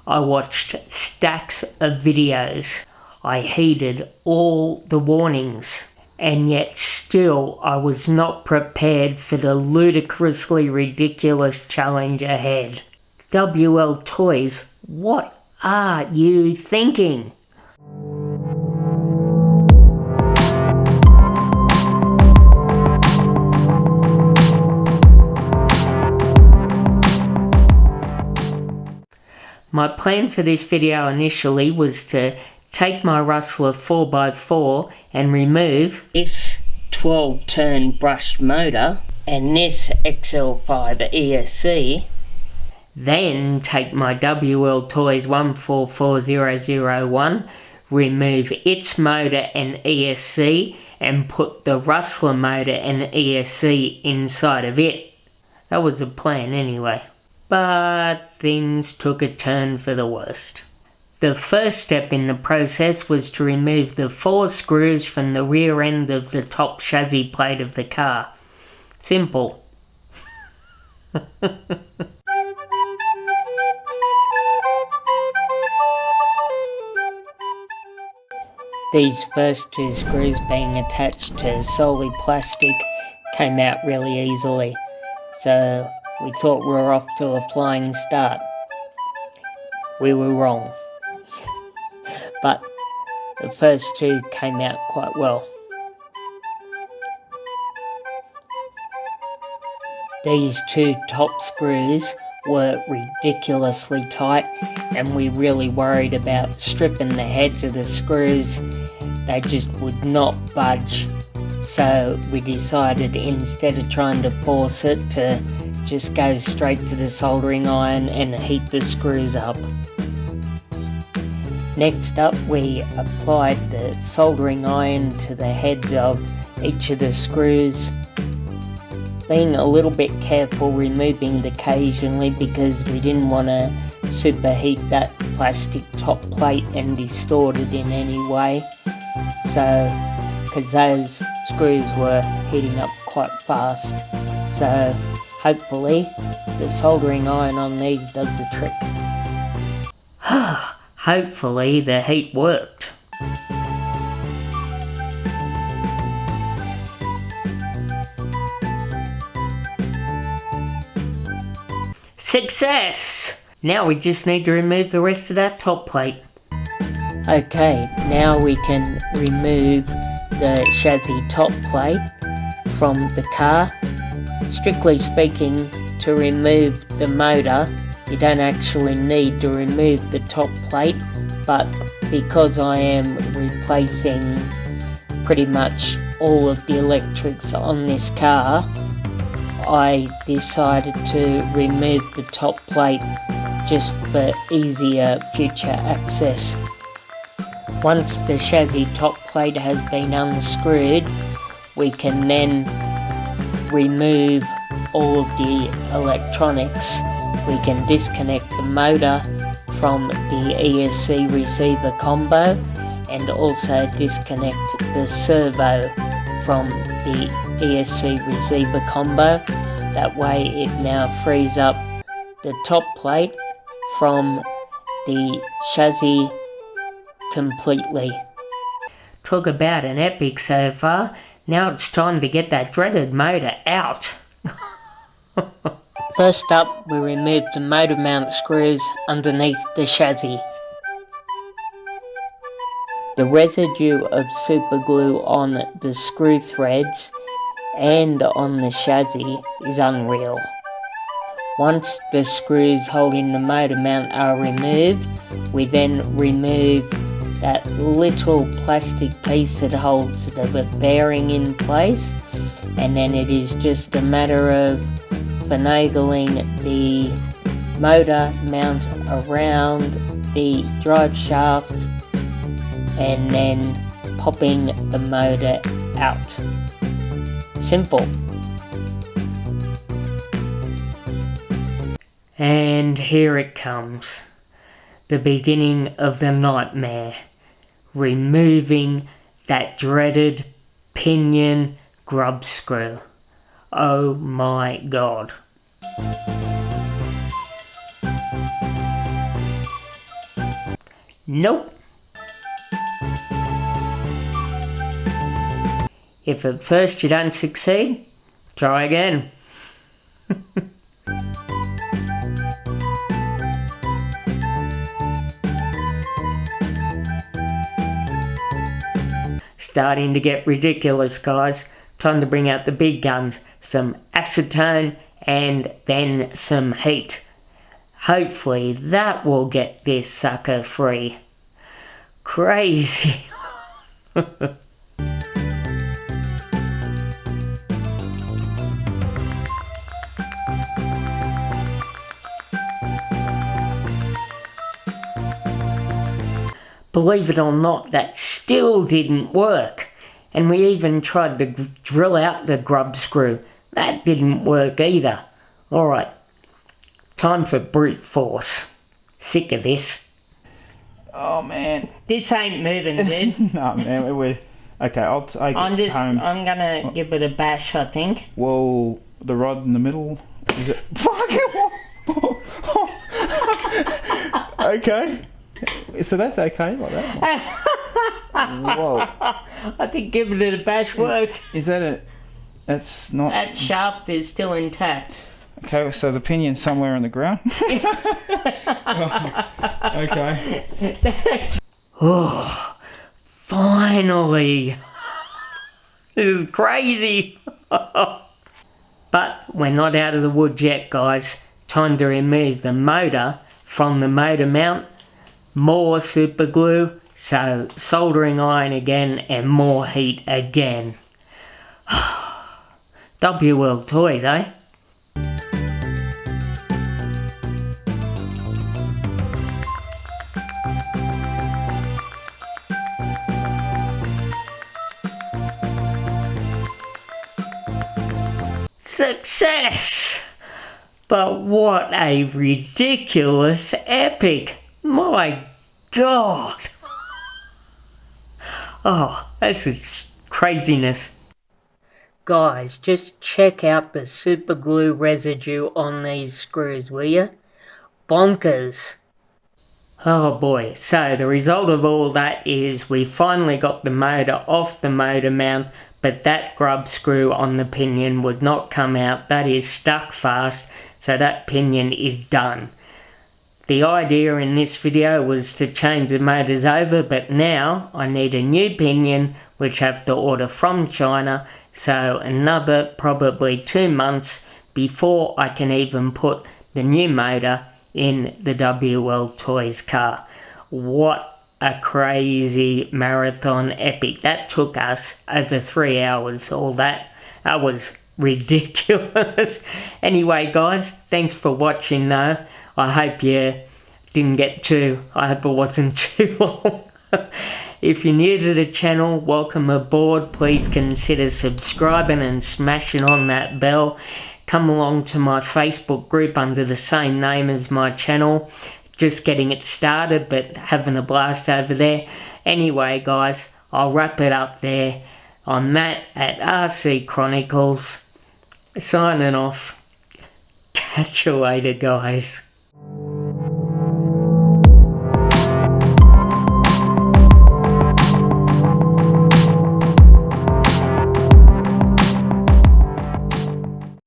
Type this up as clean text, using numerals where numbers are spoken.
I watched stacks of videos. I heeded all the warnings. And yet still I was not prepared for the ludicrously ridiculous challenge ahead. Wltoys, what are you thinking? My plan for this video initially was to take my Rustler 4x4 and remove this 12-turn brushed motor and this XL5 ESC, then take my Wltoys 144001, remove its motor and ESC and put the Rustler motor and ESC inside of it. That was the plan anyway. But things took a turn for the worst. The first step in the process was to remove the 4 screws from the rear end of the top chassis plate of the car. Simple. These first 2 screws being attached to solely plastic came out really easily, so we thought we were off to a flying start. We were wrong. But the first 2 came out quite well. These 2 top screws were ridiculously tight, and we really worried about stripping the heads of the screws. They just would not budge. So we decided, instead of trying to force it, to just go straight to the soldering iron and heat the screws up. Next up, we applied the soldering iron to the heads of each of the screws, being a little bit careful removing it occasionally because we didn't want to superheat that plastic top plate and distort it in any way. So, because those screws were heating up quite fast, so hopefully the soldering iron on these does the trick. Hopefully the heat worked. Success! Now we just need to remove the rest of that top plate. Okay, now we can remove the chassis top plate from the car. Strictly speaking, to remove the motor, you don't actually need to remove the top plate, but because I am replacing pretty much all of the electrics on this car, I decided to remove the top plate just for easier future access. Once the chassis top plate has been unscrewed, we can then remove all of the electronics. We can disconnect the motor from the ESC receiver combo and also disconnect the servo from the ESC receiver combo. That way it now frees up the top plate from the chassis completely. Talk about an epic so far. Now it's time to get that dreaded motor out. First up, we removed the motor mount screws underneath the chassis. The residue of super glue on the screw threads and on the chassis is unreal. Once the screws holding the motor mount are removed, we then remove that little plastic piece that holds the bearing in place, and then it is just a matter of finagling the motor mount around the drive shaft and then popping the motor out. Simple. And here it comes. The beginning of the nightmare. Removing that dreaded pinion grub screw. Oh my god. Nope. If at first you don't succeed, try again. Starting to get ridiculous, guys. Time to bring out the big guns. Some acetone and then some heat. Hopefully that will get this sucker free. Crazy. Believe it or not, that still didn't work. And we even tried to drill out the grub screw. That didn't work either. Alright, time for brute force. Sick of this. Oh man. This ain't moving, dude. No man, we're... Okay, I'll take it home. I'm gonna give it a bash, I think. Well, the rod in the middle... Is it... Okay. So that's okay, like that? Whoa. I think giving it a bash worked. Is that a... That's not... That shaft is still intact. Okay, so the pinion's somewhere on the ground. Okay. Oh, finally. This is crazy. But we're not out of the woods yet, guys. Time to remove the motor from the motor mount. More super glue, so soldering iron again and more heat again. Wltoys, eh? Success! But what a ridiculous epic! My God! Oh, this is craziness. Guys, just check out the super glue residue on these screws, will you? Bonkers! Oh boy, so the result of all that is we finally got the motor off the motor mount, but that grub screw on the pinion would not come out. That is stuck fast, so that pinion is done. The idea in this video was to change the motors over, but now I need a new pinion, which I have to order from China, so another probably 2 months before I can even put the new motor in the Wltoys car. What a crazy marathon epic. That took us over 3 hours, all that. That was ridiculous. Anyway, guys, thanks for watching though. I hope you didn't get I hope it wasn't too long. If you're new to the channel, welcome aboard. Please consider subscribing and smashing on that bell. Come along to my Facebook group under the same name as my channel. Just getting it started, but having a blast over there. Anyway, guys, I'll wrap it up there. I'm Matt at RC Chronicles. Signing off. Catch you later, guys.